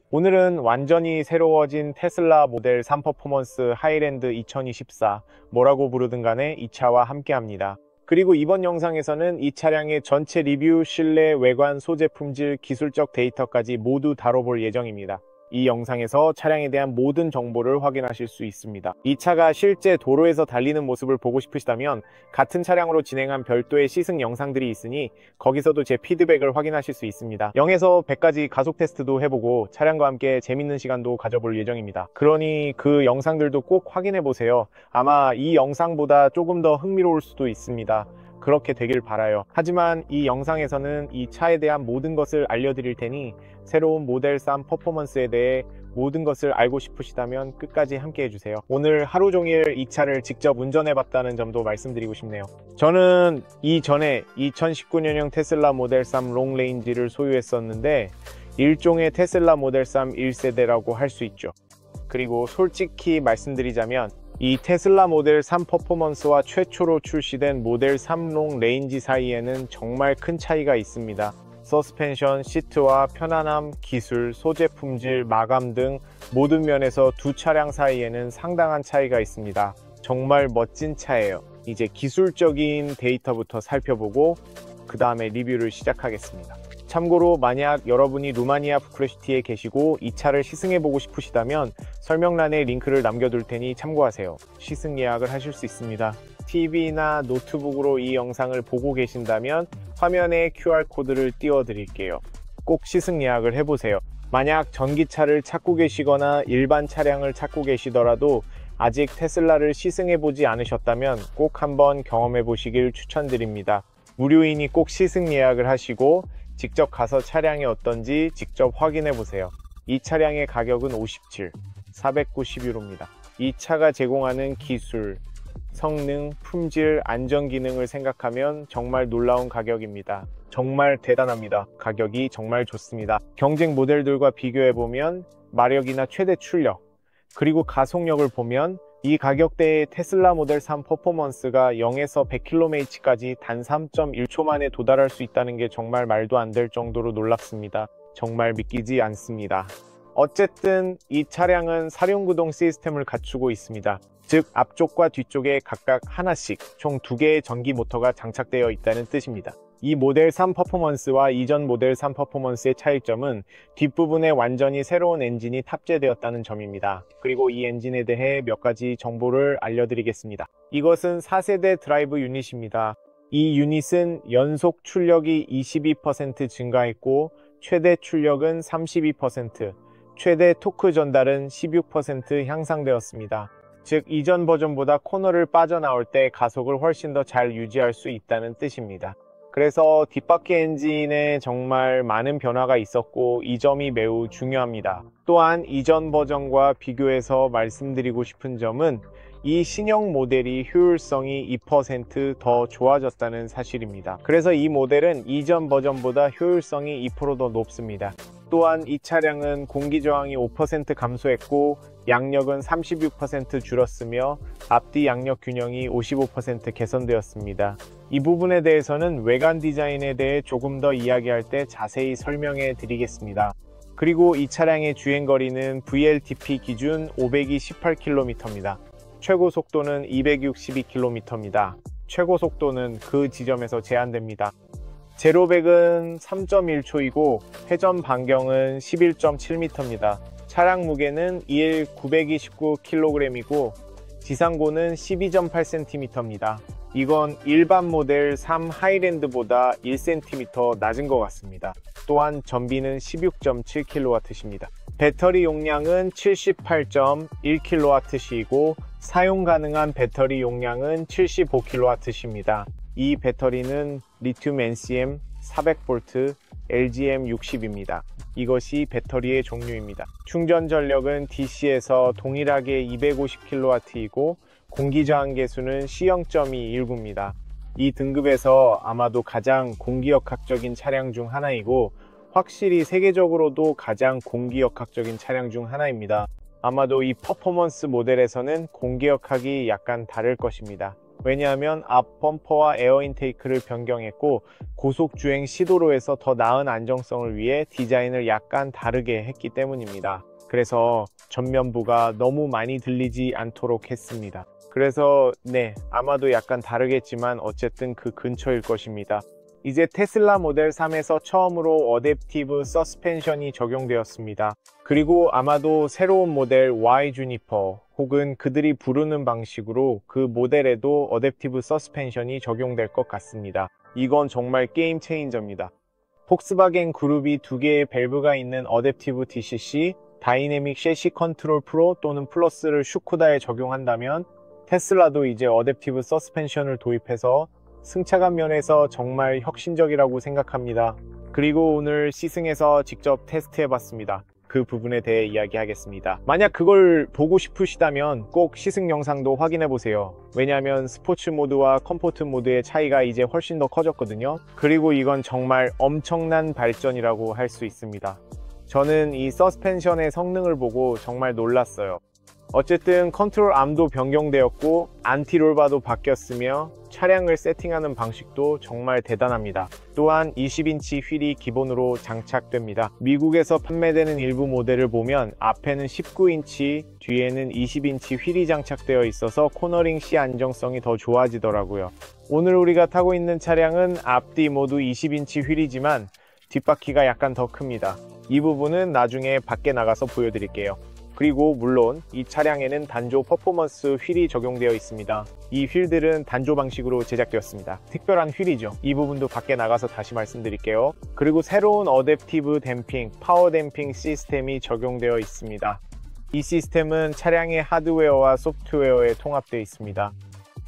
오늘은 완전히 새로워진 테슬라 모델 3 퍼포먼스 하이랜드 2024, 뭐라고 부르든 간에 이 차와 함께 합니다. 그리고 이번 영상에서는 이 차량의 전체 리뷰, 실내, 외관, 소재 품질, 기술적 데이터까지 모두 다뤄볼 예정입니다. 이 영상에서 차량에 대한 모든 정보를 확인하실 수 있습니다. 이 차가 실제 도로에서 달리는 모습을 보고 싶으시다면 같은 차량으로 진행한 별도의 시승 영상들이 있으니 거기서도 제 피드백을 확인하실 수 있습니다. 0에서 100까지 가속 테스트도 해보고 차량과 함께 재밌는 시간도 가져볼 예정입니다. 그러니 그 영상들도 꼭 확인해보세요. 아마 이 영상보다 조금 더 흥미로울 수도 있습니다. 그렇게 되길 바라요. 하지만 이 영상에서는 이 차에 대한 모든 것을 알려드릴 테니 새로운 모델 3 퍼포먼스에 대해 모든 것을 알고 싶으시다면 끝까지 함께 해주세요. 오늘 하루 종일 이 차를 직접 운전해봤다는 점도 말씀드리고 싶네요. 저는 이전에 2019년형 테슬라 모델 3 롱레인지를 소유했었는데 일종의 테슬라 모델 3 1세대라고 할 수 있죠. 그리고 솔직히 말씀드리자면 이 테슬라 모델 3 퍼포먼스와 최초로 출시된 모델 3 롱 레인지 사이에는 정말 큰 차이가 있습니다. 서스펜션, 시트와 편안함, 기술, 소재 품질, 마감 등 모든 면에서 두 차량 사이에는 상당한 차이가 있습니다. 정말 멋진 차예요. 이제 기술적인 데이터부터 살펴보고 그 다음에 리뷰를 시작하겠습니다. 참고로 만약 여러분이 루마니아 부쿠레슈티에 계시고 이 차를 시승해보고 싶으시다면 설명란에 링크를 남겨둘 테니 참고하세요. 시승 예약을 하실 수 있습니다. TV나 노트북으로 이 영상을 보고 계신다면 화면에 QR코드를 띄워드릴게요. 꼭 시승 예약을 해보세요. 만약 전기차를 찾고 계시거나 일반 차량을 찾고 계시더라도 아직 테슬라를 시승해보지 않으셨다면 꼭 한번 경험해보시길 추천드립니다. 무료이니 꼭 시승 예약을 하시고 직접 가서 차량이 어떤지 직접 확인해보세요. 이 차량의 가격은 490유로입니다. 이 차가 제공하는 기술, 성능, 품질, 안전 기능을 생각하면 정말 놀라운 가격입니다. 정말 대단합니다. 가격이 정말 좋습니다. 경쟁 모델들과 비교해보면 마력이나 최대 출력, 그리고 가속력을 보면 이 가격대의 테슬라 모델 3 퍼포먼스가 0에서 100km까지 단 3.1초 만에 도달할 수 있다는 게 정말 말도 안 될 정도로 놀랍습니다. 정말 믿기지 않습니다. 어쨌든 이 차량은 사륜구동 시스템을 갖추고 있습니다. 즉 앞쪽과 뒤쪽에 각각 하나씩 총 2개의 전기 모터가 장착되어 있다는 뜻입니다. 이 모델 3 퍼포먼스와 이전 모델 3 퍼포먼스의 차이점은 뒷부분에 완전히 새로운 엔진이 탑재되었다는 점입니다. 그리고 이 엔진에 대해 몇 가지 정보를 알려드리겠습니다. 이것은 4세대 드라이브 유닛입니다. 이 유닛은 연속 출력이 22% 증가했고 최대 출력은 32%, 최대 토크 전달은 16% 향상되었습니다. 즉 이전 버전보다 코너를 빠져나올 때 가속을 훨씬 더 잘 유지할 수 있다는 뜻입니다. 그래서 뒷바퀴 엔진에 정말 많은 변화가 있었고 이 점이 매우 중요합니다. 또한 이전 버전과 비교해서 말씀드리고 싶은 점은 이 신형 모델이 효율성이 2% 더 좋아졌다는 사실입니다. 그래서 이 모델은 이전 버전보다 효율성이 2% 더 높습니다. 또한 이 차량은 공기저항이 5% 감소했고 양력은 36% 줄었으며 앞뒤 양력 균형이 55% 개선되었습니다. 이 부분에 대해서는 외관 디자인에 대해 조금 더 이야기할 때 자세히 설명해 드리겠습니다. 그리고 이 차량의 주행거리는 VLTP 기준 518km입니다. 최고 속도는 262km입니다. 최고 속도는 그 지점에서 제한됩니다. 제로백은 3.1초이고 회전 반경은 11.7m입니다. 차량 무게는 1 929kg이고 지상고는 12.8cm입니다. 이건 일반 모델 3 하이랜드보다 1cm 낮은 것 같습니다. 또한 전비는 16.7kWh입니다. 배터리 용량은 78.1kWh이고 사용 가능한 배터리 용량은 75kWh입니다. 이 배터리는 리튬 NCM 400V LGM60입니다. 이것이 배터리의 종류입니다. 충전 전력은 DC에서 동일하게 250kW이고 공기저항 계수는 C0.219입니다. 이 등급에서 아마도 가장 공기역학적인 차량 중 하나이고 확실히 세계적으로도 가장 공기역학적인 차량 중 하나입니다. 아마도 이 퍼포먼스 모델에서는 공기역학이 약간 다를 것입니다. 왜냐하면 앞 범퍼와 에어 인테이크를 변경했고 고속 주행 시도로에서 더 나은 안정성을 위해 디자인을 약간 다르게 했기 때문입니다. 그래서 전면부가 너무 많이 들리지 않도록 했습니다. 그래서 아마도 약간 다르겠지만 어쨌든 그 근처일 것입니다. 이제 테슬라 모델 3에서 처음으로 어댑티브 서스펜션이 적용되었습니다. 그리고 아마도 새로운 모델 Y 주니퍼 혹은 그들이 부르는 방식으로 그 모델에도 어댑티브 서스펜션이 적용될 것 같습니다. 이건 정말 게임 체인저입니다. 폭스바겐 그룹이 두 개의 밸브가 있는 어댑티브 DCC, 다이내믹 셰시 컨트롤 프로 또는 플러스를 슈코다에 적용한다면 테슬라도 이제 어댑티브 서스펜션을 도입해서 승차감 면에서 정말 혁신적이라고 생각합니다. 그리고 오늘 시승에서 직접 테스트해봤습니다. 그 부분에 대해 이야기하겠습니다. 만약 그걸 보고 싶으시다면 꼭 시승 영상도 확인해보세요. 왜냐하면 스포츠 모드와 컴포트 모드의 차이가 이제 훨씬 더 커졌거든요. 그리고 이건 정말 엄청난 발전이라고 할 수 있습니다. 저는 이 서스펜션의 성능을 보고 정말 놀랐어요. 어쨌든 컨트롤 암도 변경되었고 안티롤바도 바뀌었으며 차량을 세팅하는 방식도 정말 대단합니다. 또한 20인치 휠이 기본으로 장착됩니다. 미국에서 판매되는 일부 모델을 보면 앞에는 19인치, 뒤에는 20인치 휠이 장착되어 있어서 코너링 시 안정성이 더 좋아지더라고요. 오늘 우리가 타고 있는 차량은 앞뒤 모두 20인치 휠이지만 뒷바퀴가 약간 더 큽니다. 이 부분은 나중에 밖에 나가서 보여드릴게요. 그리고 물론 이 차량에는 단조 퍼포먼스 휠이 적용되어 있습니다. 이 휠들은 단조 방식으로 제작되었습니다. 특별한 휠이죠. 이 부분도 밖에 나가서 다시 말씀드릴게요. 그리고 새로운 어댑티브 댐핑, 파워 댐핑 시스템이 적용되어 있습니다. 이 시스템은 차량의 하드웨어와 소프트웨어에 통합되어 있습니다.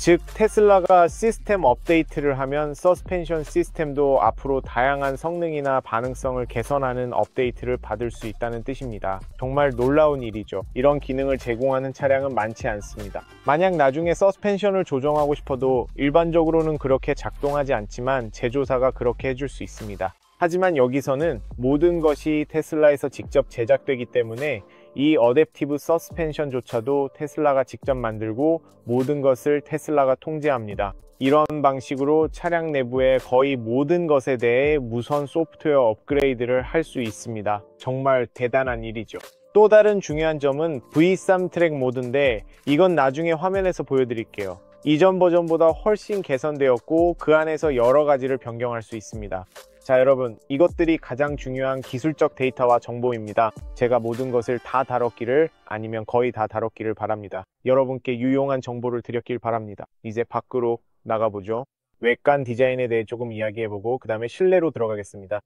즉 테슬라가 시스템 업데이트를 하면 서스펜션 시스템도 앞으로 다양한 성능이나 반응성을 개선하는 업데이트를 받을 수 있다는 뜻입니다. 정말 놀라운 일이죠. 이런 기능을 제공하는 차량은 많지 않습니다. 만약 나중에 서스펜션을 조정하고 싶어도 일반적으로는 그렇게 작동하지 않지만 제조사가 그렇게 해줄 수 있습니다. 하지만 여기서는 모든 것이 테슬라에서 직접 제작되기 때문에 이 어댑티브 서스펜션조차도 테슬라가 직접 만들고 모든 것을 테슬라가 통제합니다. 이런 방식으로 차량 내부의 거의 모든 것에 대해 무선 소프트웨어 업그레이드를 할 수 있습니다. 정말 대단한 일이죠. 또 다른 중요한 점은 V3 트랙 모드인데 이건 나중에 화면에서 보여드릴게요. 이전 버전보다 훨씬 개선되었고 그 안에서 여러 가지를 변경할 수 있습니다. 자 여러분, 이것들이 가장 중요한 기술적 데이터와 정보입니다. 제가 모든 것을 다 다뤘기를 아니면 거의 다 다뤘기를 바랍니다. 여러분께 유용한 정보를 드렸길 바랍니다. 이제 밖으로 나가보죠. 외관 디자인에 대해 조금 이야기해보고 그 다음에 실내로 들어가겠습니다.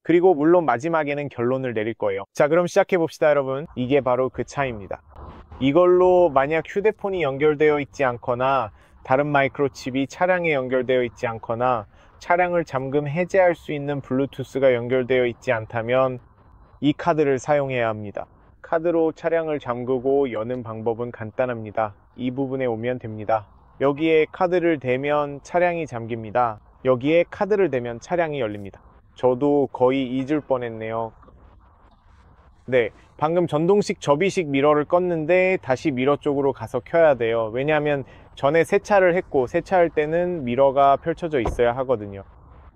그리고 물론 마지막에는 결론을 내릴 거예요. 자 그럼 시작해봅시다 여러분. 이게 바로 그 차이입니다. 이걸로 만약 휴대폰이 연결되어 있지 않거나 다른 마이크로칩이 차량에 연결되어 있지 않거나 차량을 잠금 해제할 수 있는 블루투스가 연결되어 있지 않다면 이 카드를 사용해야 합니다. 카드로 차량을 잠그고 여는 방법은 간단합니다. 이 부분에 오면 됩니다. 여기에 카드를 대면 차량이 잠깁니다. 여기에 카드를 대면 차량이 열립니다. 저도 거의 잊을 뻔했네요. 네, 방금 전동식 접이식 미러를 껐는데 다시 미러 쪽으로 가서 켜야 돼요. 왜냐하면 전에 세차를 했고 세차할 때는 미러가 펼쳐져 있어야 하거든요.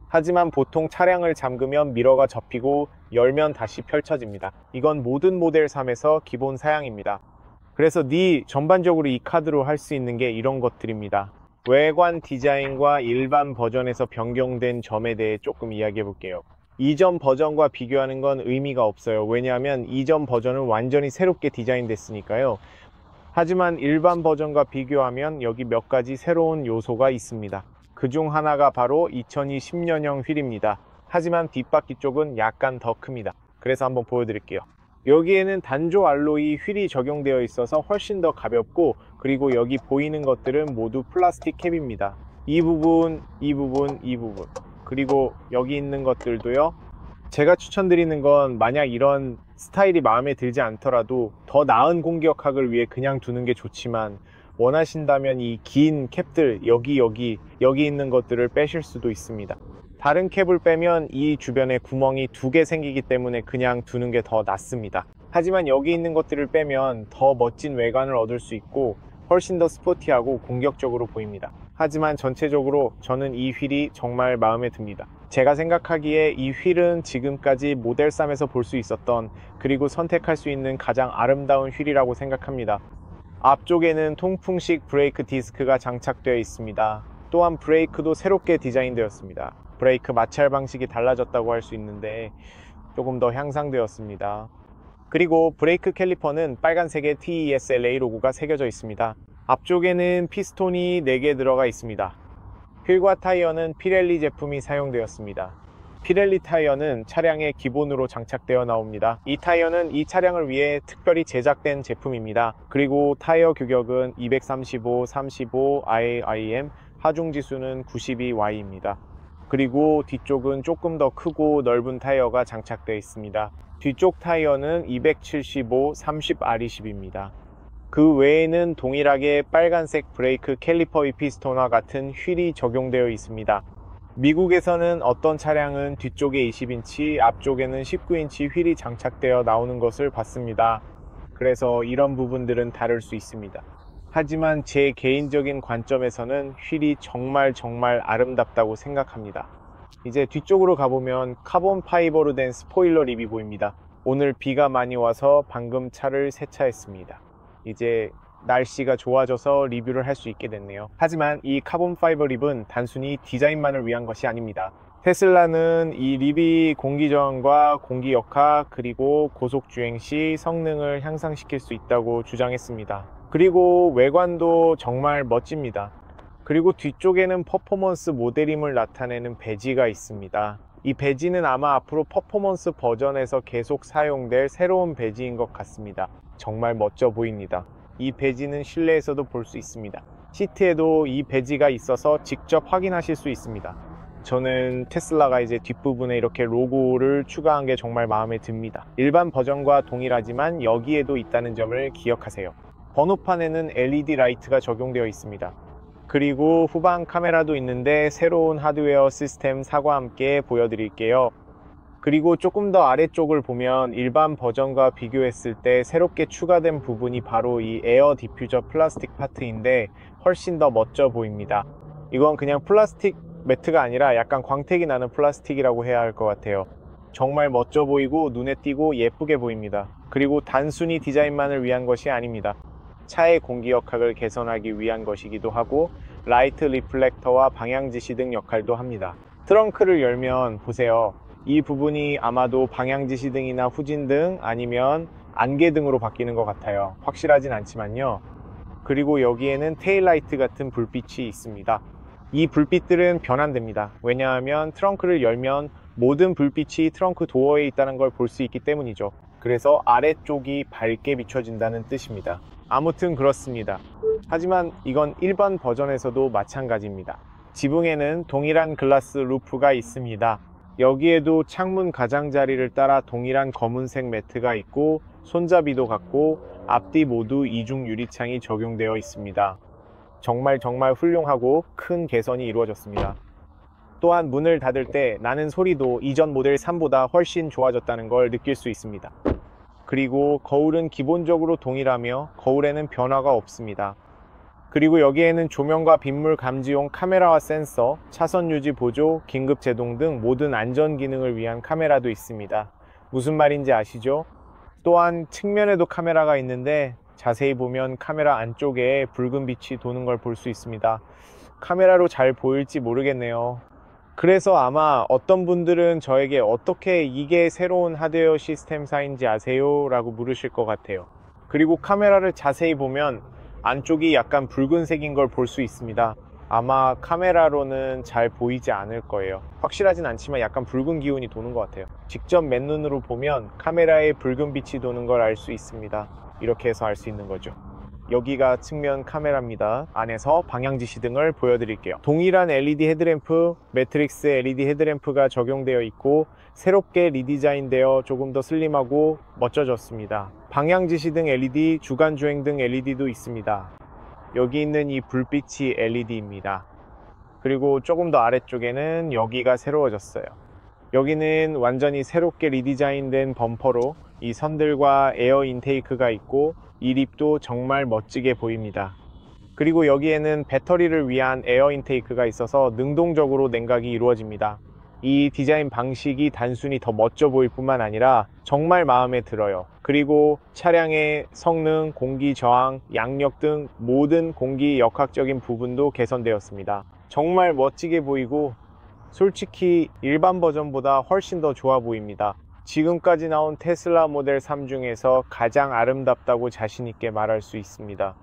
하지만 보통 차량을 잠그면 미러가 접히고 열면 다시 펼쳐집니다. 이건 모든 모델 3에서 기본 사양입니다. 그래서 전반적으로 이 카드로 할 수 있는 게 이런 것들입니다. 외관 디자인과 일반 버전에서 변경된 점에 대해 조금 이야기해 볼게요. 이전 버전과 비교하는 건 의미가 없어요. 왜냐하면 이전 버전은 완전히 새롭게 디자인됐으니까요. 하지만 일반 버전과 비교하면 여기 몇 가지 새로운 요소가 있습니다. 그중 하나가 바로 2020년형 휠입니다. 하지만 뒷바퀴 쪽은 약간 더 큽니다. 그래서 한번 보여드릴게요. 여기에는 단조 알로이 휠이 적용되어 있어서 훨씬 더 가볍고 그리고 여기 보이는 것들은 모두 플라스틱 캡입니다. 이 부분, 이 부분, 이 부분 그리고 여기 있는 것들도요. 제가 추천드리는 건 만약 이런 스타일이 마음에 들지 않더라도 더 나은 공기역학을 위해 그냥 두는 게 좋지만 원하신다면 이 긴 캡들 여기 있는 것들을 빼실 수도 있습니다. 다른 캡을 빼면 이 주변에 구멍이 2개 생기기 때문에 그냥 두는 게 더 낫습니다. 하지만 여기 있는 것들을 빼면 더 멋진 외관을 얻을 수 있고 훨씬 더 스포티하고 공격적으로 보입니다. 하지만 전체적으로 저는 이 휠이 정말 마음에 듭니다. 제가 생각하기에 이 휠은 지금까지 모델 3에서 볼 수 있었던, 그리고 선택할 수 있는 가장 아름다운 휠이라고 생각합니다. 앞쪽에는 통풍식 브레이크 디스크가 장착되어 있습니다. 또한 브레이크도 새롭게 디자인되었습니다. 브레이크 마찰 방식이 달라졌다고 할 수 있는데 조금 더 향상되었습니다. 그리고 브레이크 캘리퍼는 빨간색의 TESLA 로고가 새겨져 있습니다. 앞쪽에는 피스톤이 4개 들어가 있습니다. 휠과 타이어는 피렐리 제품이 사용되었습니다. 피렐리 타이어는 차량에 기본으로 장착되어 나옵니다. 이 타이어는 이 차량을 위해 특별히 제작된 제품입니다. 그리고 타이어 규격은 235, 35, IIM, 하중 지수는 92Y입니다. 그리고 뒤쪽은 조금 더 크고 넓은 타이어가 장착되어 있습니다. 뒤쪽 타이어는 275, 30, R20입니다. 그 외에는 동일하게 빨간색 브레이크 캘리퍼의 피스톤과 같은 휠이 적용되어 있습니다. 미국에서는 어떤 차량은 뒤쪽에 20인치, 앞쪽에는 19인치 휠이 장착되어 나오는 것을 봤습니다. 그래서 이런 부분들은 다를 수 있습니다. 하지만 제 개인적인 관점에서는 휠이 정말 아름답다고 생각합니다. 이제 뒤쪽으로 가보면 카본 파이버로 된 스포일러 립이 보입니다. 오늘 비가 많이 와서 방금 차를 세차했습니다. 이제 날씨가 좋아져서 리뷰를 할 수 있게 됐네요. 하지만 이 카본 파이버 립은 단순히 디자인만을 위한 것이 아닙니다. 테슬라는 이 립이 공기 저항과 공기 역학, 그리고 고속 주행 시 성능을 향상시킬 수 있다고 주장했습니다. 그리고 외관도 정말 멋집니다. 그리고 뒤쪽에는 퍼포먼스 모델임을 나타내는 배지가 있습니다. 이 배지는 아마 앞으로 퍼포먼스 버전에서 계속 사용될 새로운 배지인 것 같습니다. 정말 멋져 보입니다. 이 배지는 실내에서도 볼 수 있습니다. 시트에도 이 배지가 있어서 직접 확인하실 수 있습니다. 저는 테슬라가 이제 뒷부분에 이렇게 로고를 추가한 게 정말 마음에 듭니다. 일반 버전과 동일하지만 여기에도 있다는 점을 기억하세요. 번호판에는 LED 라이트가 적용되어 있습니다. 그리고 후방 카메라도 있는데 새로운 하드웨어 시스템 4과 함께 보여드릴게요. 그리고 조금 더 아래쪽을 보면 일반 버전과 비교했을 때 새롭게 추가된 부분이 바로 이 에어 디퓨저 플라스틱 파트인데 훨씬 더 멋져 보입니다. 이건 그냥 플라스틱 매트가 아니라 약간 광택이 나는 플라스틱이라고 해야 할 것 같아요. 정말 멋져 보이고 눈에 띄고 예쁘게 보입니다. 그리고 단순히 디자인만을 위한 것이 아닙니다. 차의 공기 역학을 개선하기 위한 것이기도 하고 라이트 리플렉터와 방향 지시 등 역할도 합니다. 트렁크를 열면 보세요. 이 부분이 아마도 방향 지시 등이나 후진등 아니면 안개등으로 바뀌는 것 같아요. 확실하진 않지만요. 그리고 여기에는 테일라이트 같은 불빛이 있습니다. 이 불빛들은 변환됩니다. 왜냐하면 트렁크를 열면 모든 불빛이 트렁크 도어에 있다는 걸 볼 수 있기 때문이죠. 그래서 아래쪽이 밝게 비춰진다는 뜻입니다. 아무튼 그렇습니다. 하지만 이건 일반 버전에서도 마찬가지입니다. 지붕에는 동일한 글라스 루프가 있습니다. 여기에도 창문 가장자리를 따라 동일한 검은색 매트가 있고 손잡이도 같고 앞뒤 모두 이중 유리창이 적용되어 있습니다. 정말 훌륭하고 큰 개선이 이루어졌습니다. 또한 문을 닫을 때 나는 소리도 이전 모델 3보다 훨씬 좋아졌다는 걸 느낄 수 있습니다. 그리고 거울은 기본적으로 동일하며 거울에는 변화가 없습니다. 그리고 여기에는 조명과 빗물 감지용 카메라와 센서, 차선 유지 보조, 긴급 제동 등 모든 안전 기능을 위한 카메라도 있습니다. 무슨 말인지 아시죠? 또한 측면에도 카메라가 있는데 자세히 보면 카메라 안쪽에 붉은 빛이 도는 걸 볼 수 있습니다. 카메라로 잘 보일지 모르겠네요. 그래서 아마 어떤 분들은 저에게 어떻게 이게 새로운 하드웨어 시스템사인지 아세요? 라고 물으실 것 같아요. 그리고 카메라를 자세히 보면 안쪽이 약간 붉은색인 걸 볼 수 있습니다. 아마 카메라로는 잘 보이지 않을 거예요. 확실하진 않지만 약간 붉은 기운이 도는 것 같아요. 직접 맨눈으로 보면 카메라에 붉은 빛이 도는 걸 알 수 있습니다. 이렇게 해서 알 수 있는 거죠. 여기가 측면 카메라입니다. 안에서 방향지시 등을 보여드릴게요. 동일한 LED 헤드램프, 매트릭스 LED 헤드램프가 적용되어 있고 새롭게 리디자인되어 조금 더 슬림하고 멋져졌습니다. 방향지시 등 LED, 주간주행 등 LED도 있습니다. 여기 있는 이 불빛이 LED입니다. 그리고 조금 더 아래쪽에는 여기가 새로워졌어요. 여기는 완전히 새롭게 리디자인된 범퍼로 이 선들과 에어 인테이크가 있고 이 립도 정말 멋지게 보입니다. 그리고 여기에는 배터리를 위한 에어 인테이크가 있어서 능동적으로 냉각이 이루어집니다. 이 디자인 방식이 단순히 더 멋져 보일 뿐만 아니라 정말 마음에 들어요. 그리고 차량의 성능, 공기 저항, 양력 등 모든 공기 역학적인 부분도 개선되었습니다. 정말 멋지게 보이고 솔직히 일반 버전보다 훨씬 더 좋아 보입니다. 지금까지 나온 테슬라 모델 3 중에서 가장 아름답다고 자신 있게 말할 수 있습니다.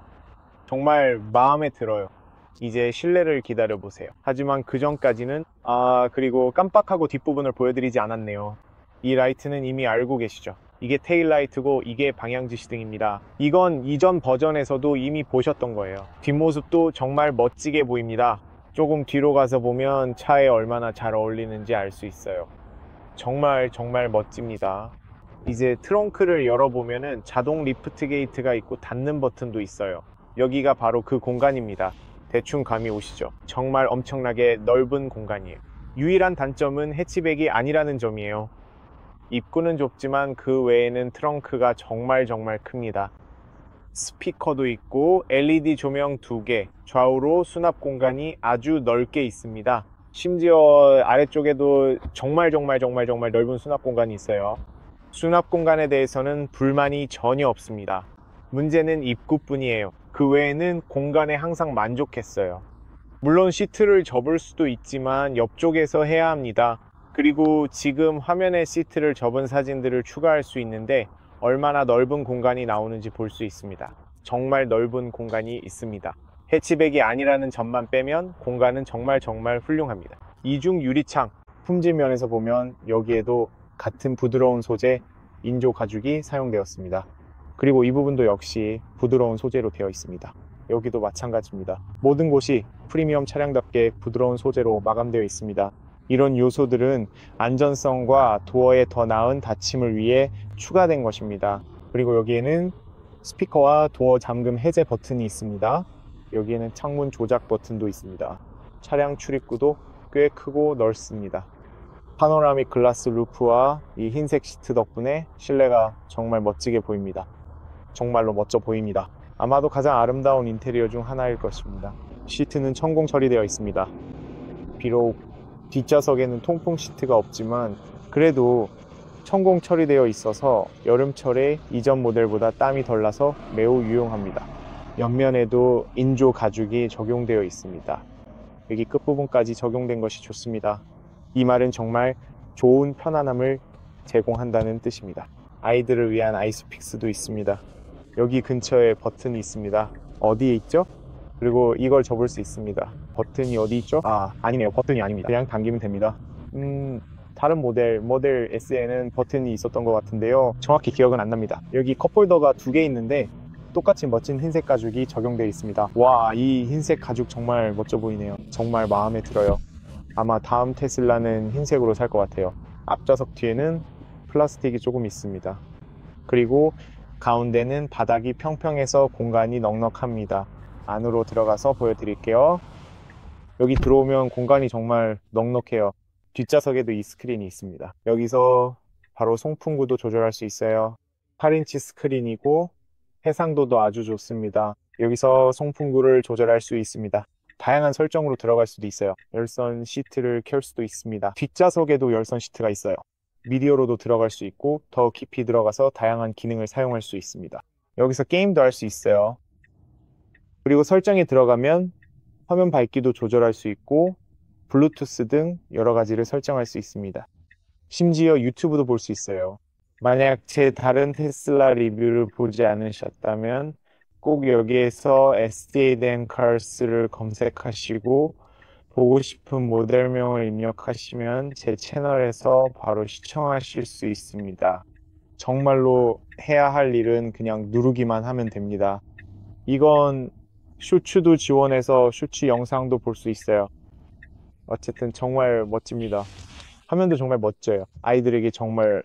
정말 마음에 들어요. 이제 실내를 기다려 보세요. 하지만 그 전까지는 그리고 깜빡하고 뒷부분을 보여드리지 않았네요. 이 라이트는 이미 알고 계시죠? 이게 테일 라이트고 이게 방향 지시등입니다. 이건 이전 버전에서도 이미 보셨던 거예요. 뒷모습도 정말 멋지게 보입니다. 조금 뒤로 가서 보면 차에 얼마나 잘 어울리는지 알 수 있어요. 정말 멋집니다. 이제 트렁크를 열어보면은 자동 리프트 게이트가 있고 닫는 버튼도 있어요. 여기가 바로 그 공간입니다. 대충 감이 오시죠? 정말 엄청나게 넓은 공간이에요. 유일한 단점은 해치백이 아니라는 점이에요. 입구는 좁지만 그 외에는 트렁크가 정말 큽니다. 스피커도 있고 LED 조명 2개, 좌우로 수납 공간이 아주 넓게 있습니다. 심지어 아래쪽에도 정말 넓은 수납 공간이 있어요. 수납 공간에 대해서는 불만이 전혀 없습니다. 문제는 입구뿐이에요. 그 외에는 공간에 항상 만족했어요. 물론 시트를 접을 수도 있지만 옆쪽에서 해야 합니다. 그리고 지금 화면에 시트를 접은 사진들을 추가할 수 있는데 얼마나 넓은 공간이 나오는지 볼 수 있습니다. 정말 넓은 공간이 있습니다. 해치백이 아니라는 점만 빼면 공간은 정말 훌륭합니다. 이중 유리창, 품질 면에서 보면 여기에도 같은 부드러운 소재 인조 가죽이 사용되었습니다. 그리고 이 부분도 역시 부드러운 소재로 되어 있습니다. 여기도 마찬가지입니다. 모든 곳이 프리미엄 차량답게 부드러운 소재로 마감되어 있습니다. 이런 요소들은 안전성과 도어에 더 나은 닫힘을 위해 추가된 것입니다. 그리고 여기에는 스피커와 도어 잠금 해제 버튼이 있습니다. 여기에는 창문 조작 버튼도 있습니다. 차량 출입구도 꽤 크고 넓습니다. 파노라믹 글라스 루프와 이 흰색 시트 덕분에 실내가 정말 멋지게 보입니다. 정말로 멋져 보입니다. 아마도 가장 아름다운 인테리어 중 하나일 것입니다. 시트는 천공 처리되어 있습니다. 비록 뒷좌석에는 통풍 시트가 없지만 그래도 천공 처리되어 있어서 여름철에 이전 모델보다 땀이 덜 나서 매우 유용합니다. 옆면에도 인조 가죽이 적용되어 있습니다. 여기 끝부분까지 적용된 것이 좋습니다. 이 말은 정말 좋은 편안함을 제공한다는 뜻입니다. 아이들을 위한 아이스픽스도 있습니다. 여기 근처에 버튼이 있습니다. 어디에 있죠? 그리고 이걸 접을 수 있습니다. 버튼이 어디 있죠? 아니네요. 버튼이 아닙니다. 그냥 당기면 됩니다. 다른 모델 S에는 버튼이 있었던 것 같은데요. 정확히 기억은 안 납니다. 여기 컵홀더가 2개 있는데 똑같이 멋진 흰색 가죽이 적용되어 있습니다. 와, 이 흰색 가죽 정말 멋져 보이네요. 정말 마음에 들어요. 아마 다음 테슬라는 흰색으로 살 것 같아요. 앞좌석 뒤에는 플라스틱이 조금 있습니다. 그리고 가운데는 바닥이 평평해서 공간이 넉넉합니다. 안으로 들어가서 보여드릴게요. 여기 들어오면 공간이 정말 넉넉해요. 뒷좌석에도 이 스크린이 있습니다. 여기서 바로 송풍구도 조절할 수 있어요. 8인치 스크린이고 해상도도 아주 좋습니다. 여기서 송풍구를 조절할 수 있습니다. 다양한 설정으로 들어갈 수도 있어요. 열선 시트를 켤 수도 있습니다. 뒷좌석에도 열선 시트가 있어요. 미디어로도 들어갈 수 있고 더 깊이 들어가서 다양한 기능을 사용할 수 있습니다. 여기서 게임도 할 수 있어요. 그리고 설정에 들어가면 화면 밝기도 조절할 수 있고 블루투스 등 여러 가지를 설정할 수 있습니다. 심지어 유튜브도 볼 수 있어요. 만약 제 다른 테슬라 리뷰를 보지 않으셨다면 꼭 여기에서 SDA Cars를 검색하시고 보고 싶은 모델명을 입력하시면 제 채널에서 바로 시청하실 수 있습니다. 정말로 해야 할 일은 그냥 누르기만 하면 됩니다. 이건 쇼츠도 지원해서 쇼츠 영상도 볼 수 있어요. 어쨌든 정말 멋집니다. 화면도 정말 멋져요. 아이들에게 정말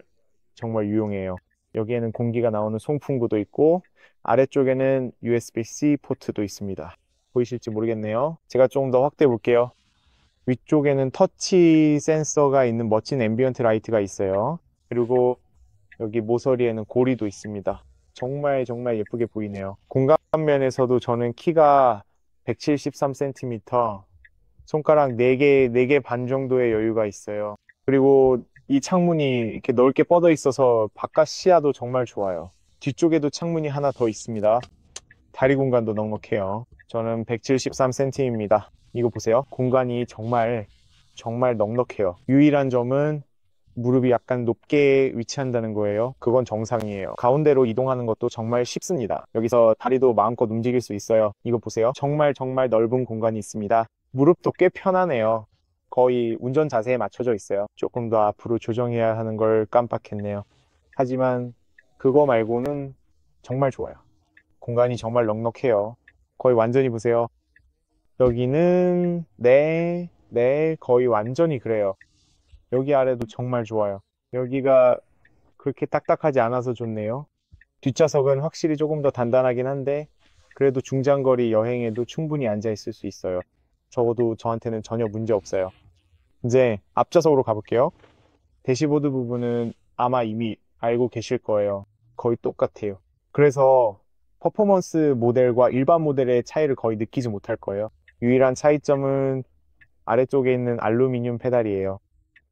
유용해요. 여기에는 공기가 나오는 송풍구도 있고 아래쪽에는 USB-C 포트도 있습니다. 보이실지 모르겠네요. 제가 조금 더 확대해 볼게요. 위쪽에는 터치 센서가 있는 멋진 앰비언트 라이트가 있어요. 그리고 여기 모서리에는 고리도 있습니다. 정말 예쁘게 보이네요. 공간면에서도 저는 키가 173cm, 손가락 4개 반 정도의 여유가 있어요. 그리고 이 창문이 이렇게 넓게 뻗어 있어서 바깥 시야도 정말 좋아요. 뒤쪽에도 창문이 하나 더 있습니다. 다리 공간도 넉넉해요. 저는 173cm입니다. 이거 보세요. 공간이 정말 넉넉해요. 유일한 점은 무릎이 약간 높게 위치한다는 거예요. 그건 정상이에요. 가운데로 이동하는 것도 정말 쉽습니다. 여기서 다리도 마음껏 움직일 수 있어요. 이거 보세요. 정말 넓은 공간이 있습니다. 무릎도 꽤 편하네요. 거의 운전 자세에 맞춰져 있어요. 조금 더 앞으로 조정해야 하는 걸 깜빡했네요. 하지만 그거 말고는 정말 좋아요. 공간이 정말 넉넉해요. 거의 완전히 보세요. 여기는 거의 완전히 그래요. 여기 아래도 정말 좋아요. 여기가 그렇게 딱딱하지 않아서 좋네요. 뒷좌석은 확실히 조금 더 단단하긴 한데 그래도 중장거리 여행에도 충분히 앉아 있을 수 있어요. 적어도 저한테는 전혀 문제 없어요. 이제 앞좌석으로 가볼게요. 대시보드 부분은 아마 이미 알고 계실 거예요. 거의 똑같아요. 그래서 퍼포먼스 모델과 일반 모델의 차이를 거의 느끼지 못할 거예요. 유일한 차이점은 아래쪽에 있는 알루미늄 페달이에요.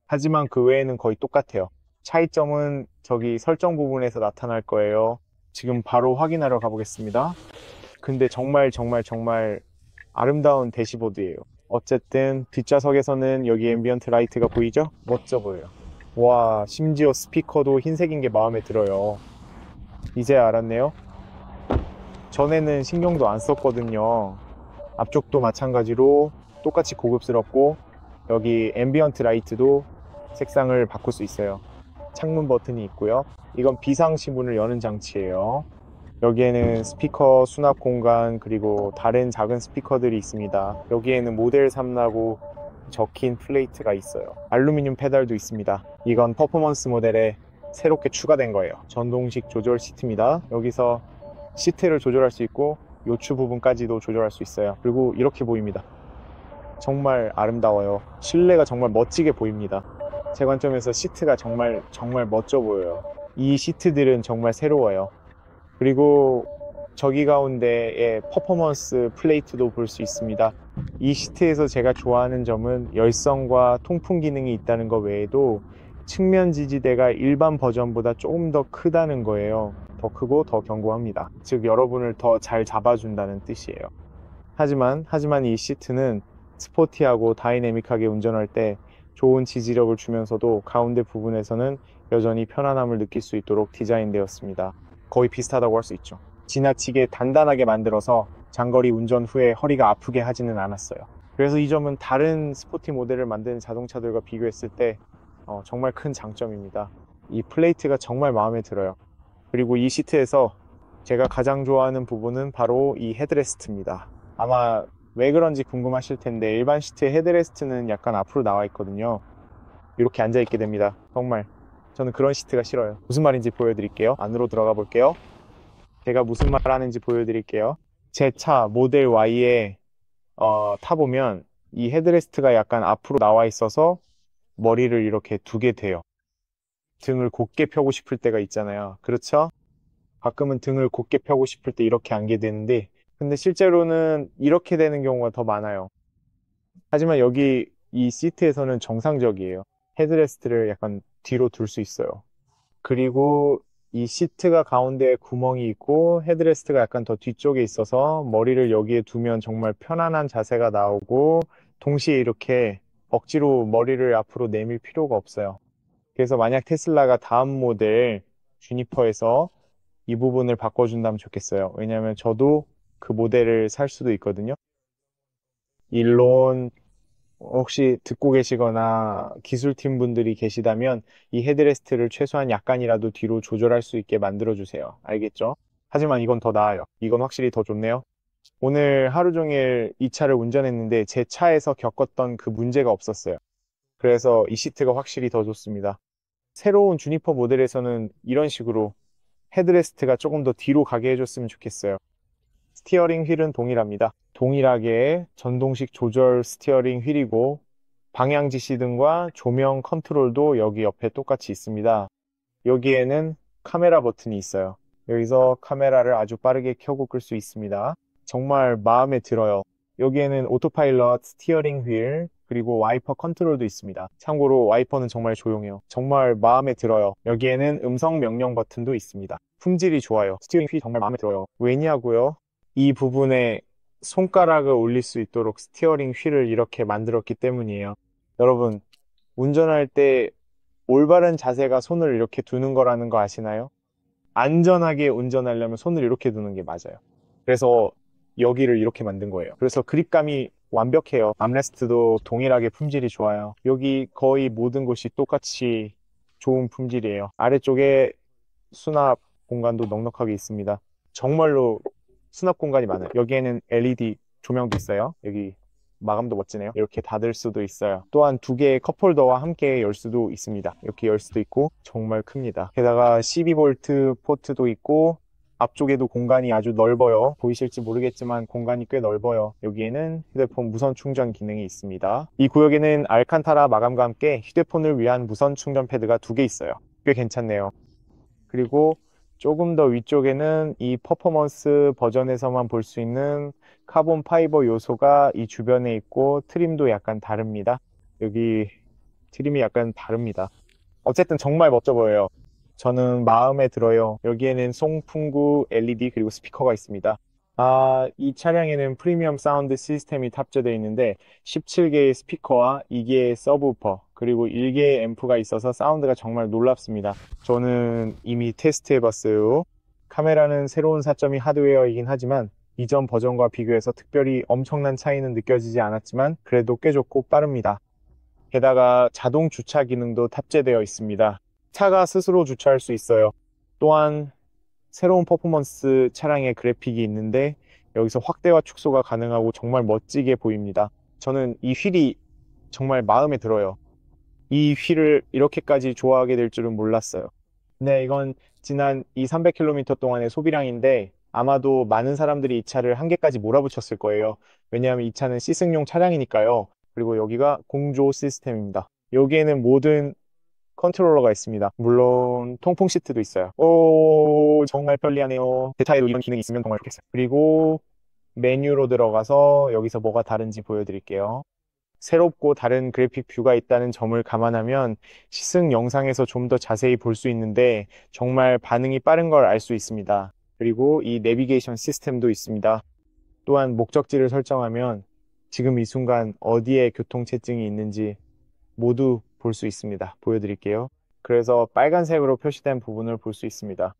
하지만 그 외에는 거의 똑같아요. 차이점은 저기 설정 부분에서 나타날 거예요. 지금 바로 확인하러 가보겠습니다. 근데 정말 아름다운 대시보드예요. 어쨌든 뒷좌석에서는 여기 앰비언트 라이트가 보이죠? 멋져 보여요. 와, 심지어 스피커도 흰색인 게 마음에 들어요. 이제 알았네요. 전에는 신경도 안 썼거든요. 앞쪽도 마찬가지로 똑같이 고급스럽고 여기 앰비언트 라이트도 색상을 바꿀 수 있어요. 창문 버튼이 있고요. 이건 비상시문을 여는 장치예요. 여기에는 스피커 수납 공간 그리고 다른 작은 스피커들이 있습니다. 여기에는 모델 3라고 적힌 플레이트가 있어요. 알루미늄 페달도 있습니다. 이건 퍼포먼스 모델에 새롭게 추가된 거예요. 전동식 조절 시트입니다. 여기서 시트를 조절할 수 있고 요추 부분까지도 조절할 수 있어요. 그리고 이렇게 보입니다. 정말 아름다워요. 실내가 정말 멋지게 보입니다. 제 관점에서 시트가 정말 멋져 보여요. 이 시트들은 정말 새로워요. 그리고 저기 가운데에 퍼포먼스 플레이트도 볼 수 있습니다. 이 시트에서 제가 좋아하는 점은 열선과 통풍 기능이 있다는 것 외에도 측면 지지대가 일반 버전보다 조금 더 크다는 거예요. 더 크고 더 견고합니다. 즉 여러분을 더 잘 잡아준다는 뜻이에요. 하지만 이 시트는 스포티하고 다이내믹하게 운전할 때 좋은 지지력을 주면서도 가운데 부분에서는 여전히 편안함을 느낄 수 있도록 디자인되었습니다. 거의 비슷하다고 할 수 있죠. 지나치게 단단하게 만들어서 장거리 운전 후에 허리가 아프게 하지는 않았어요. 그래서 이 점은 다른 스포티 모델을 만드는 자동차들과 비교했을 때 정말 큰 장점입니다. 이 플레이트가 정말 마음에 들어요. 그리고 이 시트에서 제가 가장 좋아하는 부분은 바로 이 헤드레스트입니다. 아마 왜 그런지 궁금하실 텐데 일반 시트의 헤드레스트는 약간 앞으로 나와 있거든요. 이렇게 앉아 있게 됩니다. 정말 저는 그런 시트가 싫어요. 무슨 말인지 보여드릴게요. 안으로 들어가 볼게요. 제가 무슨 말 하는지 보여드릴게요. 제 차 모델 Y에 타보면 이 헤드레스트가 약간 앞으로 나와 있어서 머리를 이렇게 두게 돼요. 등을 곧게 펴고 싶을 때가 있잖아요. 그렇죠? 가끔은 등을 곧게 펴고 싶을 때 이렇게 앉게 되는데 근데 실제로는 이렇게 되는 경우가 더 많아요. 하지만 여기 이 시트에서는 정상적이에요. 헤드레스트를 약간 뒤로 둘 수 있어요. 그리고 이 시트가 가운데에 구멍이 있고 헤드레스트가 약간 더 뒤쪽에 있어서 머리를 여기에 두면 정말 편안한 자세가 나오고 동시에 이렇게 억지로 머리를 앞으로 내밀 필요가 없어요. 그래서 만약 테슬라가 다음 모델 주니퍼에서 이 부분을 바꿔준다면 좋겠어요. 왜냐하면 저도 그 모델을 살 수도 있거든요. 일론 혹시 듣고 계시거나 기술팀 분들이 계시다면 이 헤드레스트를 최소한 약간이라도 뒤로 조절할 수 있게 만들어 주세요. 알겠죠? 하지만 이건 더 나아요. 이건 확실히 더 좋네요. 오늘 하루 종일 이 차를 운전했는데 제 차에서 겪었던 그 문제가 없었어요. 그래서 이 시트가 확실히 더 좋습니다. 새로운 주니퍼 모델에서는 이런 식으로 헤드레스트가 조금 더 뒤로 가게 해줬으면 좋겠어요. 스티어링 휠은 동일합니다. 동일하게 전동식 조절 스티어링 휠이고 방향 지시등과 조명 컨트롤도 여기 옆에 똑같이 있습니다. 여기에는 카메라 버튼이 있어요. 여기서 카메라를 아주 빠르게 켜고 끌 수 있습니다. 정말 마음에 들어요. 여기에는 오토파일럿, 스티어링 휠, 그리고 와이퍼 컨트롤도 있습니다. 참고로 와이퍼는 정말 조용해요. 정말 마음에 들어요. 여기에는 음성 명령 버튼도 있습니다. 품질이 좋아요. 스티어링 휠 정말 마음에 들어요. 왜냐고요? 이 부분에 손가락을 올릴 수 있도록 스티어링 휠을 이렇게 만들었기 때문이에요. 여러분, 운전할 때 올바른 자세가 손을 이렇게 두는 거라는 거 아시나요? 안전하게 운전하려면 손을 이렇게 두는 게 맞아요. 그래서 여기를 이렇게 만든 거예요. 그래서 그립감이 완벽해요. 암레스트도 동일하게 품질이 좋아요. 여기 거의 모든 곳이 똑같이 좋은 품질이에요. 아래쪽에 수납 공간도 넉넉하게 있습니다. 정말로 수납 공간이 많아요. 여기에는 LED 조명도 있어요. 여기 마감도 멋지네요. 이렇게 닫을 수도 있어요. 또한 두 개의 컵홀더와 함께 열 수도 있습니다. 이렇게 열 수도 있고 정말 큽니다. 게다가 12V 포트도 있고 앞쪽에도 공간이 아주 넓어요. 보이실지 모르겠지만 공간이 꽤 넓어요. 여기에는 휴대폰 무선 충전 기능이 있습니다. 이 구역에는 알칸타라 마감과 함께 휴대폰을 위한 무선 충전 패드가 두 개 있어요. 꽤 괜찮네요. 그리고 조금 더 위쪽에는 이 퍼포먼스 버전에서만 볼 수 있는 카본 파이버 요소가 이 주변에 있고 트림도 약간 다릅니다. 여기 트림이 약간 다릅니다. 어쨌든 정말 멋져 보여요. 저는 마음에 들어요. 여기에는 송풍구 LED 그리고 스피커가 있습니다. 이 차량에는 프리미엄 사운드 시스템이 탑재되어 있는데 17개의 스피커와 2개의 서브우퍼 그리고 1개의 앰프가 있어서 사운드가 정말 놀랍습니다. 저는 이미 테스트해봤어요. 카메라는 새로운 4.2 하드웨어이긴 하지만 이전 버전과 비교해서 특별히 엄청난 차이는 느껴지지 않았지만 그래도 꽤 좋고 빠릅니다. 게다가 자동 주차 기능도 탑재되어 있습니다. 차가 스스로 주차할 수 있어요. 또한 새로운 퍼포먼스 차량의 그래픽이 있는데 여기서 확대와 축소가 가능하고 정말 멋지게 보입니다. 저는 이 휠이 정말 마음에 들어요. 이 휠을 이렇게까지 좋아하게 될 줄은 몰랐어요. 네, 이건 지난 300km 동안의 소비량인데 아마도 많은 사람들이 이 차를 한 개까지 몰아붙였을 거예요. 왜냐하면 이 차는 시승용 차량이니까요. 그리고 여기가 공조 시스템입니다. 여기에는 모든 컨트롤러가 있습니다. 물론 통풍 시트도 있어요. 오, 정말 편리하네요. 제 차에도 이런 기능이 있으면 정말 좋겠어요. 그리고 메뉴로 들어가서 여기서 뭐가 다른지 보여드릴게요. 새롭고 다른 그래픽 뷰가 있다는 점을 감안하면 시승 영상에서 좀 더 자세히 볼 수 있는데 정말 반응이 빠른 걸 알 수 있습니다. 그리고 이 내비게이션 시스템도 있습니다. 또한 목적지를 설정하면 지금 이 순간 어디에 교통체증이 있는지 모두 볼 수 있습니다. 보여드릴게요. 그래서 빨간색으로 표시된 부분을 볼 수 있습니다.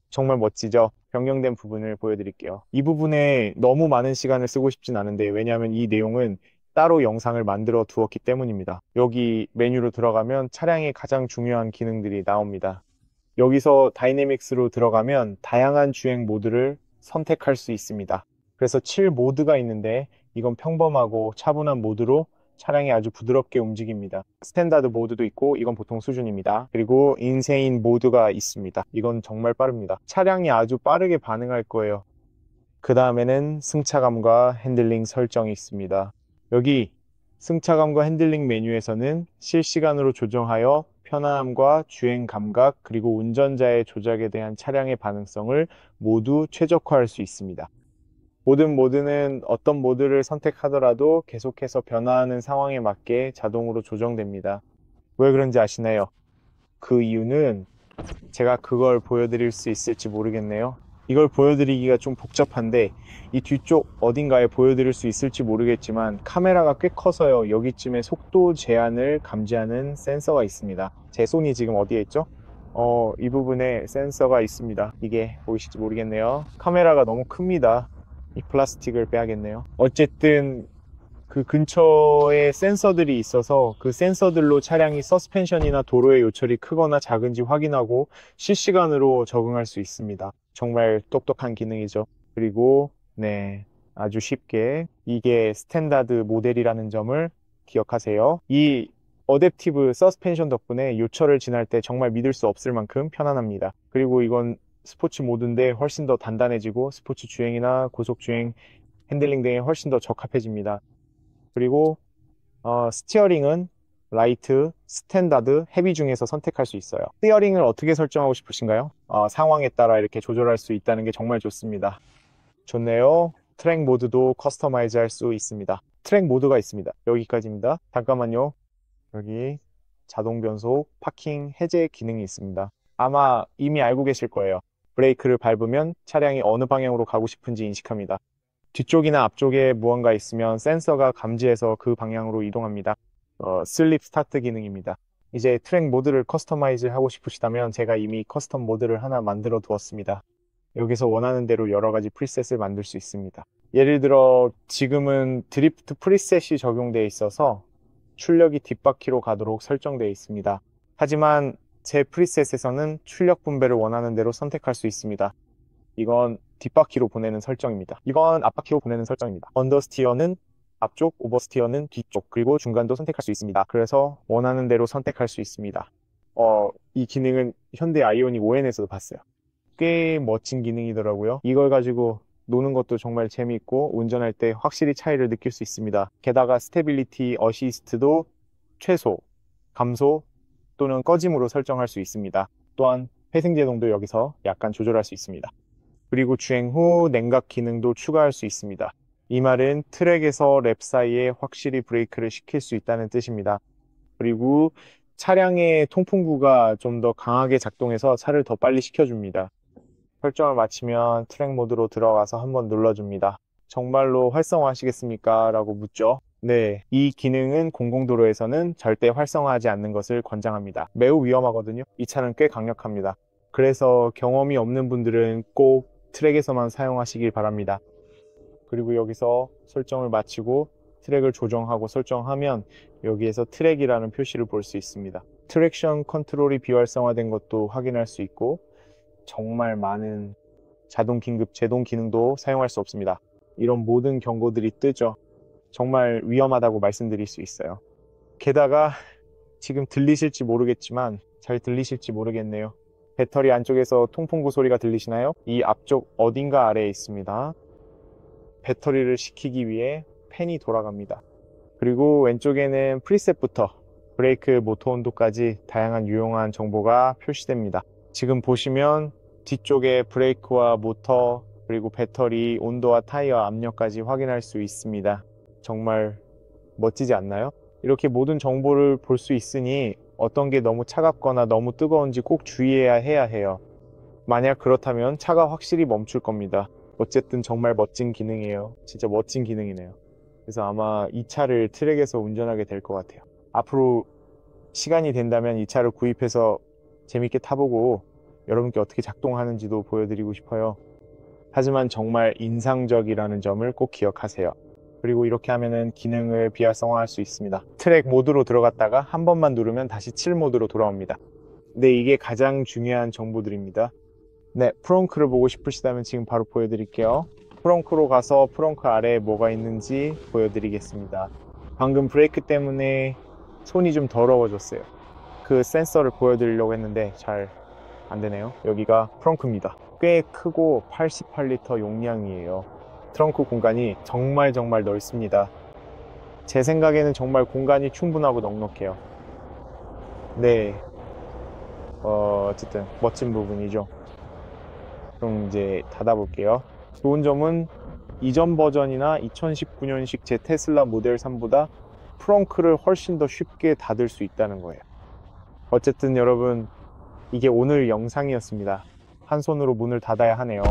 정말 멋지죠? 변경된 부분을 보여드릴게요. 이 부분에 너무 많은 시간을 쓰고 싶진 않은데 왜냐하면 이 내용은 따로 영상을 만들어 두었기 때문입니다. 여기 메뉴로 들어가면 차량의 가장 중요한 기능들이 나옵니다. 여기서 다이내믹스로 들어가면 다양한 주행 모드를 선택할 수 있습니다. 그래서 7 모드가 있는데 이건 평범하고 차분한 모드로 차량이 아주 부드럽게 움직입니다. 스탠다드 모드도 있고 이건 보통 수준입니다. 그리고 인세인 모드가 있습니다. 이건 정말 빠릅니다. 차량이 아주 빠르게 반응할 거예요. 그 다음에는 승차감과 핸들링 설정이 있습니다. 여기 승차감과 핸들링 메뉴에서는 실시간으로 조정하여 편안함과 주행 감각 그리고 운전자의 조작에 대한 차량의 반응성을 모두 최적화할 수 있습니다. 모든 모드는 어떤 모드를 선택하더라도 계속해서 변화하는 상황에 맞게 자동으로 조정됩니다. 왜 그런지 아시나요? 그 이유는 제가 그걸 보여드릴 수 있을지 모르겠네요. 이걸 보여드리기가 좀 복잡한데 이 뒤쪽 어딘가에 보여드릴 수 있을지 모르겠지만 카메라가 꽤 커서요. 여기쯤에 속도 제한을 감지하는 센서가 있습니다. 제 손이 지금 어디에 있죠? 이 부분에 센서가 있습니다. 이게 보이실지 모르겠네요. 카메라가 너무 큽니다. 이 플라스틱을 빼야겠네요. 어쨌든 그 근처에 센서들이 있어서 그 센서들로 차량이 서스펜션이나 도로의 요철이 크거나 작은지 확인하고 실시간으로 적응할 수 있습니다. 정말 똑똑한 기능이죠. 그리고 네, 아주 쉽게 이게 스탠다드 모델이라는 점을 기억하세요. 이 어댑티브 서스펜션 덕분에 요철을 지날 때 정말 믿을 수 없을 만큼 편안합니다. 그리고 이건 스포츠 모드인데 훨씬 더 단단해지고 스포츠 주행이나 고속 주행, 핸들링 등에 훨씬 더 적합해집니다. 그리고 스티어링은 라이트, 스탠다드, 헤비 중에서 선택할 수 있어요. 스티어링을 어떻게 설정하고 싶으신가요? 상황에 따라 이렇게 조절할 수 있다는 게 정말 좋습니다. 좋네요. 트랙 모드도 커스터마이즈 할 수 있습니다. 트랙 모드가 있습니다. 여기까지입니다. 잠깐만요. 여기 자동 변속, 파킹 해제 기능이 있습니다. 아마 이미 알고 계실 거예요. 브레이크를 밟으면 차량이 어느 방향으로 가고 싶은지 인식합니다. 뒤쪽이나 앞쪽에 무언가 있으면 센서가 감지해서 그 방향으로 이동합니다. 슬립 스타트 기능입니다. 이제 트랙 모드를 커스터마이즈 하고 싶으시다면 제가 이미 커스텀 모드를 하나 만들어 두었습니다. 여기서 원하는 대로 여러 가지 프리셋을 만들 수 있습니다. 예를 들어 지금은 드리프트 프리셋이 적용되어 있어서 출력이 뒷바퀴로 가도록 설정되어 있습니다. 하지만 제 프리셋에서는 출력 분배를 원하는 대로 선택할 수 있습니다. 이건 뒷바퀴로 보내는 설정입니다. 이건 앞바퀴로 보내는 설정입니다. 언더스티어는 앞쪽, 오버스티어는 뒤쪽, 그리고 중간도 선택할 수 있습니다. 그래서 원하는 대로 선택할 수 있습니다. 이 기능은 현대 아이오닉 5N에서도 봤어요. 꽤 멋진 기능이더라고요. 이걸 가지고 노는 것도 정말 재미있고 운전할 때 확실히 차이를 느낄 수 있습니다. 게다가 스테빌리티 어시스트도 최소, 감소 또는 꺼짐으로 설정할 수 있습니다. 또한 회생제동도 여기서 약간 조절할 수 있습니다. 그리고 주행 후 냉각 기능도 추가할 수 있습니다. 이 말은 트랙에서 랩 사이에 확실히 브레이크를 시킬 수 있다는 뜻입니다. 그리고 차량의 통풍구가 좀 더 강하게 작동해서 차를 더 빨리 식혀줍니다. 설정을 마치면 트랙 모드로 들어가서 한번 눌러줍니다. 정말로 활성화하시겠습니까? 라고 묻죠. 네, 이 기능은 공공도로에서는 절대 활성화하지 않는 것을 권장합니다. 매우 위험하거든요. 이 차는 꽤 강력합니다. 그래서 경험이 없는 분들은 꼭 트랙에서만 사용하시길 바랍니다. 그리고 여기서 설정을 마치고 트랙을 조정하고 설정하면 여기에서 트랙이라는 표시를 볼 수 있습니다. 트랙션 컨트롤이 비활성화된 것도 확인할 수 있고 정말 많은 자동 긴급 제동 기능도 사용할 수 없습니다. 이런 모든 경고들이 뜨죠. 정말 위험하다고 말씀드릴 수 있어요. 게다가 지금 들리실지 모르겠지만 잘 들리실지 모르겠네요. 배터리 안쪽에서 통풍구 소리가 들리시나요? 이 앞쪽 어딘가 아래에 있습니다. 배터리를 식히기 위해 팬이 돌아갑니다. 그리고 왼쪽에는 프리셋부터 브레이크 모터 온도까지 다양한 유용한 정보가 표시됩니다. 지금 보시면 뒤쪽에 브레이크와 모터 그리고 배터리 온도와 타이어 압력까지 확인할 수 있습니다. 정말 멋지지 않나요? 이렇게 모든 정보를 볼 수 있으니 어떤 게 너무 차갑거나 너무 뜨거운지 꼭 주의해야 해요. 만약 그렇다면 차가 확실히 멈출 겁니다. 어쨌든 정말 멋진 기능이에요. 진짜 멋진 기능이네요. 그래서 아마 이 차를 트랙에서 운전하게 될 것 같아요. 앞으로 시간이 된다면 이 차를 구입해서 재밌게 타보고 여러분께 어떻게 작동하는지도 보여드리고 싶어요. 하지만 정말 인상적이라는 점을 꼭 기억하세요. 그리고 이렇게 하면은 기능을 비활성화할 수 있습니다. 트랙 모드로 들어갔다가 한 번만 누르면 다시 7 모드로 돌아옵니다. 네, 이게 가장 중요한 정보들입니다. 네, 프렁크를 보고 싶으시다면 지금 바로 보여드릴게요. 프렁크로 가서 프렁크 아래에 뭐가 있는지 보여드리겠습니다. 방금 브레이크 때문에 손이 좀 더러워졌어요. 그 센서를 보여드리려고 했는데 잘 안되네요. 여기가 프렁크입니다. 꽤 크고 88리터 용량이에요. 트렁크 공간이 정말 넓습니다. 제 생각에는 정말 공간이 충분하고 넉넉해요. 네, 어쨌든 멋진 부분이죠. 그럼 이제 닫아볼게요. 좋은 점은 이전 버전이나 2019년식 제 테슬라 모델 3보다 프렁크를 훨씬 더 쉽게 닫을 수 있다는 거예요. 어쨌든 여러분, 이게 오늘 영상이었습니다. 한 손으로 문을 닫아야 하네요.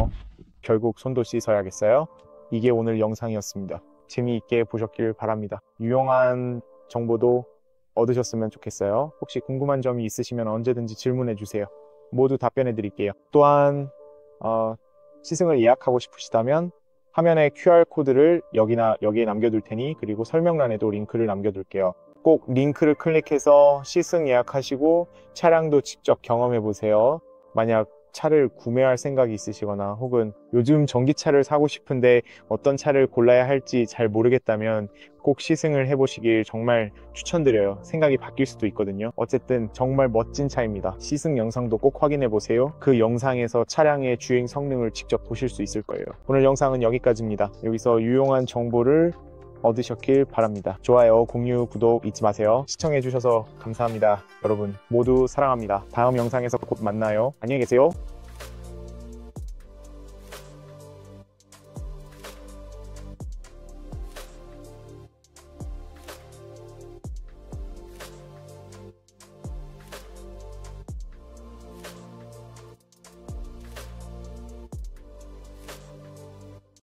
결국 손도 씻어야겠어요. 이게 오늘 영상이었습니다. 재미있게 보셨길 바랍니다. 유용한 정보도 얻으셨으면 좋겠어요. 혹시 궁금한 점이 있으시면 언제든지 질문해 주세요. 모두 답변해 드릴게요. 또한 시승을 예약하고 싶으시다면 화면에 QR코드를 여기에 남겨둘 테니, 그리고 설명란에도 링크를 남겨둘게요. 꼭 링크를 클릭해서 시승 예약하시고 차량도 직접 경험해 보세요. 만약 차를 구매할 생각이 있으시거나 혹은 요즘 전기차를 사고 싶은데 어떤 차를 골라야 할지 잘 모르겠다면 꼭 시승을 해보시길 정말 추천드려요. 생각이 바뀔 수도 있거든요. 어쨌든 정말 멋진 차입니다. 시승 영상도 꼭 확인해 보세요. 그 영상에서 차량의 주행 성능을 직접 보실 수 있을 거예요. 오늘 영상은 여기까지입니다. 여기서 유용한 정보를 얻으셨길 바랍니다. 좋아요, 공유, 구독 잊지 마세요. 시청해주셔서 감사합니다. 여러분 모두 사랑합니다. 다음 영상에서 곧 만나요. 안녕히 계세요.